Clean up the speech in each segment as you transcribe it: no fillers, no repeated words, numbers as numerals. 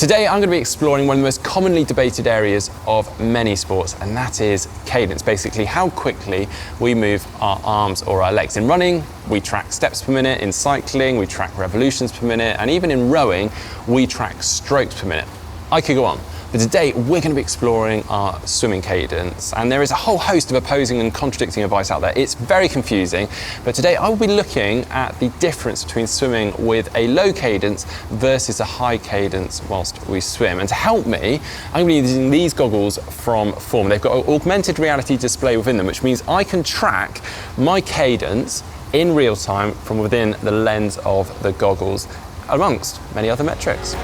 Today I'm going to be exploring one of the most commonly debated areas of many sports, and that is cadence. Basically how quickly we move our arms or our legs. In running, we track steps per minute. In cycling, we track revolutions per minute. And even in rowing, we track strokes per minute. I could go on. But today we're going to be exploring our swimming cadence, and there is a whole host of opposing and contradicting advice out there. It's very confusing, but today I will be looking at the difference between swimming with a low cadence versus a high cadence whilst we swim. And to help me, I'm going to be using these goggles from Form. They've got an augmented reality display within them, which means I can track my cadence in real time from within the lens of the goggles, amongst many other metrics.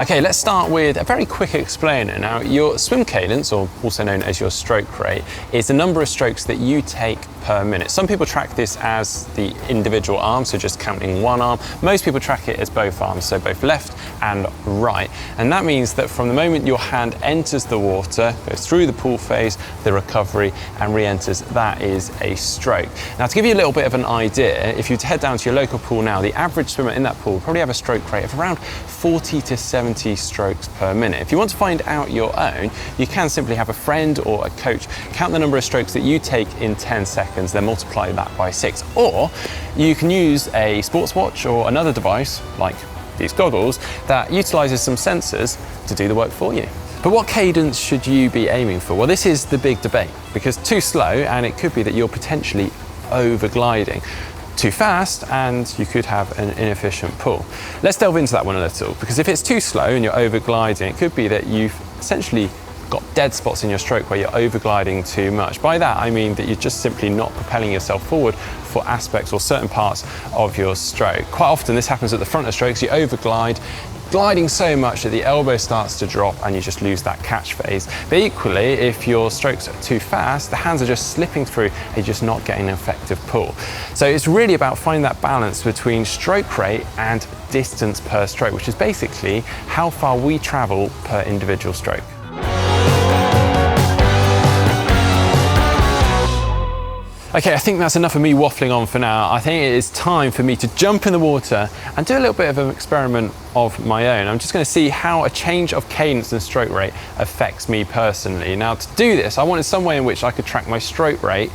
Okay, let's start with a very quick explainer. Now, your swim cadence, or also known as your stroke rate, is the number of strokes that you take per minute. Some people track this as the individual arm, so just counting one arm. Most people track it as both arms, so both left and right. And that means that from the moment your hand enters the water, goes through the pool phase, the recovery, and re-enters, that is a stroke. Now, to give you a little bit of an idea, if you head down to your local pool now, the average swimmer in that pool will probably have a stroke rate of around 40 to 70 strokes per minute. If you want to find out your own, you can simply have a friend or a coach count the number of strokes that you take in 10 seconds, then multiply that by 6. Or you can use a sports watch or another device like these goggles that utilizes some sensors to do the work for you. But what cadence should you be aiming for? Well, this is the big debate, because too slow and it could be that you're potentially over gliding. Too fast and you could have an inefficient pull. Let's delve into that one a little, because if it's too slow and you're over gliding, it could be that you've essentially got dead spots in your stroke where you're over gliding too much. By that I mean that you're just simply not propelling yourself forward for aspects or certain parts of your stroke. Quite often this happens at the front of strokes. You over glide, gliding so much that the elbow starts to drop and you just lose that catch phase. But equally, if your strokes are too fast, the hands are just slipping through and you're just not getting an effective pull. So it's really about finding that balance between stroke rate and distance per stroke, which is basically how far we travel per individual stroke. Okay, I think that's enough of me waffling on for now. I think it is time for me to jump in the water and do a little bit of an experiment of my own. I'm just going to see how a change of cadence and stroke rate affects me personally. Now, to do this, I wanted some way in which I could track my stroke rate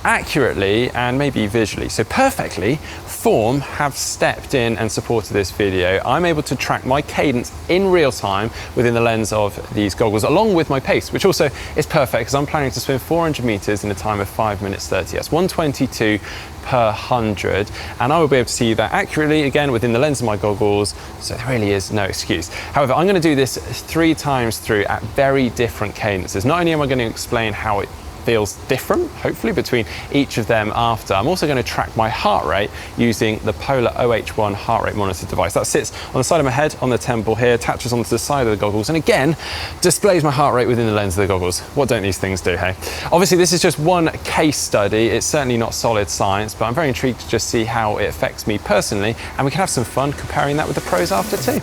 accurately and maybe visually. So perfectly, Form have stepped in and supported this video. I'm able to track my cadence in real time within the lens of these goggles, along with my pace, which also is perfect because I'm planning to swim 400 meters in a time of 5 minutes 30. That's 122 per 100, and I will be able to see that accurately, again, within the lens of my goggles, so there really is no excuse. However, I'm going to do this 3 times through at very different cadences. Not only am I going to explain how it feels different, hopefully, between each of them after, I'm also going to track my heart rate using the Polar OH1 heart rate monitor device. That sits on the side of my head, on the temple here, attaches onto the side of the goggles, and again, displays my heart rate within the lens of the goggles. What don't these things do, hey? Obviously, this is just one case study. It's certainly not solid science, but I'm very intrigued to just see how it affects me personally, and we can have some fun comparing that with the pros after too.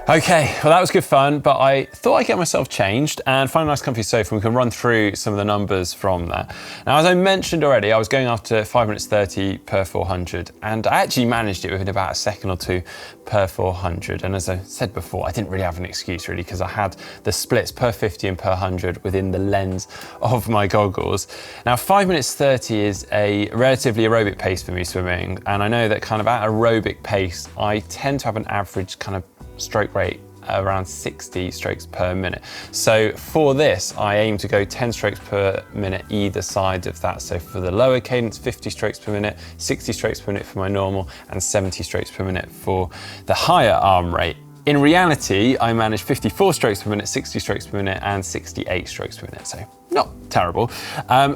Okay, well that was good fun, but I thought I'd get myself changed and find a nice comfy sofa and we can run through some of the numbers from that. Now, as I mentioned already, I was going after 5 minutes 30 per 400, and I actually managed it within about a second or two per 400. And as I said before, I didn't really have an excuse really, because I had the splits per 50 and per 100 within the lens of my goggles. Now, 5 minutes 30 is a relatively aerobic pace for me swimming, and I know that kind of at aerobic pace, I tend to have an average kind of stroke rate around 60 strokes per minute. So for this, I aim to go 10 strokes per minute either side of that. So for the lower cadence, 50 strokes per minute, 60 strokes per minute for my normal, and 70 strokes per minute for the higher arm rate. In reality, I managed 54 strokes per minute, 60 strokes per minute, and 68 strokes per minute, so not terrible.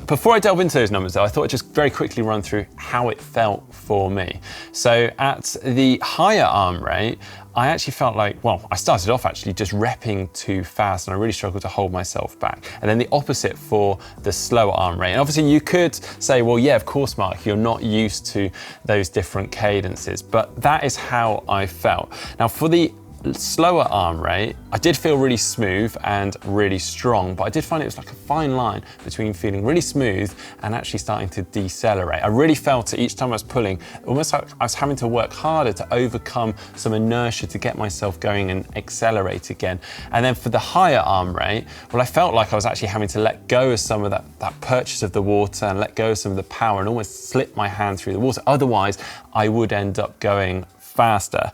Before I delve into those numbers though, I thought I'd just very quickly run through how it felt for me. So at the higher arm rate, I actually felt like, well, I started off actually just repping too fast and I really struggled to hold myself back. And then the opposite for the slower arm rate. And obviously you could say, well, yeah, of course, Mark, you're not used to those different cadences, but that is how I felt. Now for the slower arm rate, I did feel really smooth and really strong, but I did find it was like a fine line between feeling really smooth and actually starting to decelerate. I really felt it each time I was pulling, almost like I was having to work harder to overcome some inertia to get myself going and accelerate again. And then for the higher arm rate, well, I felt like I was actually having to let go of some of that purchase of the water and let go of some of the power and almost slip my hand through the water. Otherwise, I would end up going faster.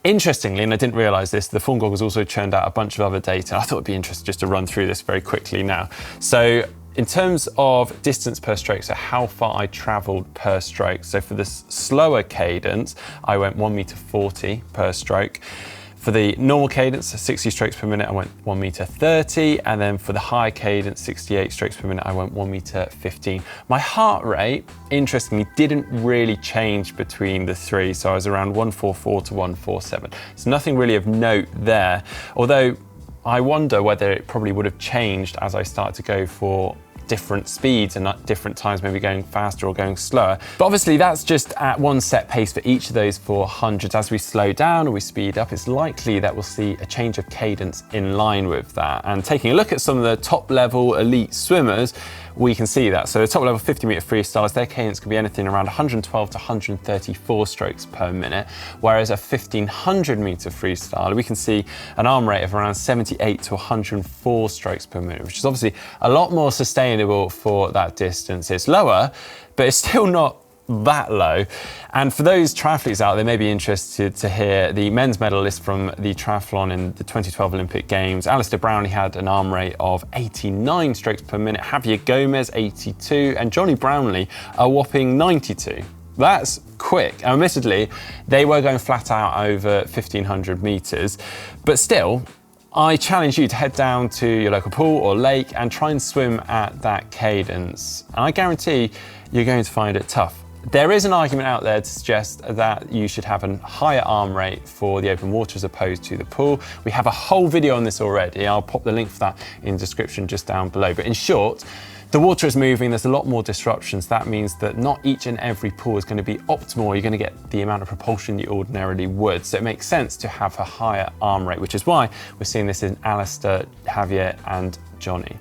Interestingly, and I didn't realize this, the Form Goggles also churned out a bunch of other data. I thought it'd be interesting just to run through this very quickly now. So in terms of distance per stroke, so how far I traveled per stroke. So for this slower cadence, I went 1.40 meters per stroke. For the normal cadence, 60 strokes per minute, I went 1.30 meters. And then for the high cadence, 68 strokes per minute, I went 1.15 meters. My heart rate, interestingly, didn't really change between the three. So I was around 144 to 147. So nothing really of note there. Although I wonder whether it probably would have changed as I start to go for different speeds and at different times, maybe going faster or going slower. But obviously that's just at one set pace for each of those 400s. As we slow down or we speed up, it's likely that we'll see a change of cadence in line with that. And taking a look at some of the top level elite swimmers, we can see that. So the top level 50-meter freestylers, their cadence could be anything around 112 to 134 strokes per minute, whereas a 1500-meter freestyler, we can see an arm rate of around 78 to 104 strokes per minute, which is obviously a lot more sustainable for that distance. It's lower, but it's still not that low. And for those triathletes out there, may be interested to hear the men's medalist from the triathlon in the 2012 Olympic Games. Alistair Brownlee had an arm rate of 89 strokes per minute, Javier Gomez 82, and Johnny Brownlee a whopping 92. That's quick. Admittedly, they were going flat out over 1500 meters, but still, I challenge you to head down to your local pool or lake and try and swim at that cadence. And I guarantee you're going to find it tough. There is an argument out there to suggest that you should have a higher arm rate for the open water as opposed to the pool. We have a whole video on this already. I'll pop the link for that in the description just down below. But in short, the water is moving, there's a lot more disruptions. That means that not each and every pool is going to be optimal. You're going to get the amount of propulsion you ordinarily would. So it makes sense to have a higher arm rate, which is why we're seeing this in Alistair, Javier, and Johnny.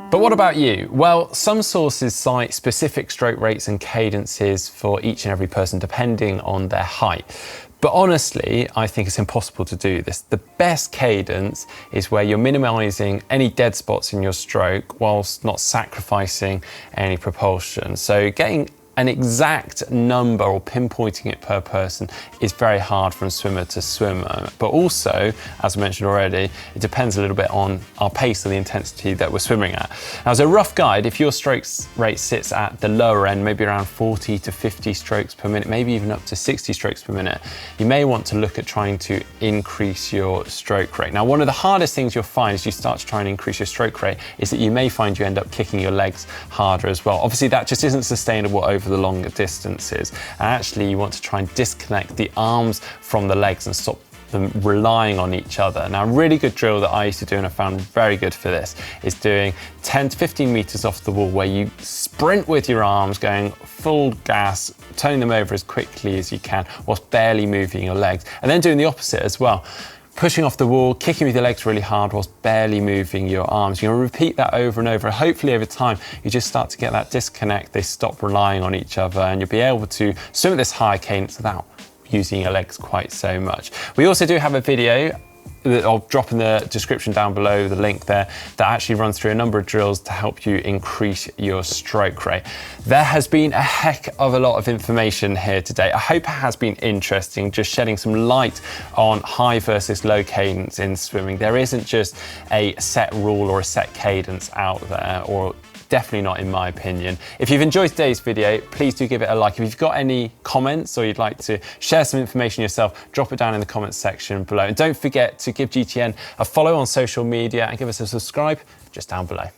But what about you? Well, some sources cite specific stroke rates and cadences for each and every person depending on their height. But honestly, I think it's impossible to do this. The best cadence is where you're minimizing any dead spots in your stroke whilst not sacrificing any propulsion. So getting an exact number or pinpointing it per person is very hard from swimmer to swimmer. But also, as I mentioned already, it depends a little bit on our pace or the intensity that we're swimming at. Now, as a rough guide, if your stroke rate sits at the lower end, maybe around 40 to 50 strokes per minute, maybe even up to 60 strokes per minute, you may want to look at trying to increase your stroke rate. Now, one of the hardest things you'll find as you start to try and increase your stroke rate is that you may find you end up kicking your legs harder as well. Obviously, that just isn't sustainable over the longer distances. And actually, you want to try and disconnect the arms from the legs and stop them relying on each other. Now, a really good drill that I used to do and I found very good for this is doing 10 to 15 meters off the wall where you sprint with your arms, going full gas, turning them over as quickly as you can whilst barely moving your legs. And then doing the opposite as well. Pushing off the wall, kicking with your legs really hard whilst barely moving your arms. You're gonna repeat that over and over. Hopefully over time, you just start to get that disconnect. They stop relying on each other and you'll be able to swim at this high cadence without using your legs quite so much. We also do have a video I'll drop in the description down below the link there that actually runs through a number of drills to help you increase your stroke rate. There has been a heck of a lot of information here today. I hope it has been interesting, just shedding some light on high versus low cadence in swimming. There isn't just a set rule or a set cadence out there, or definitely not in my opinion. If you've enjoyed today's video, please do give it a like. If you've got any comments or you'd like to share some information yourself, drop it down in the comments section below. And don't forget to give GTN a follow on social media and give us a subscribe just down below.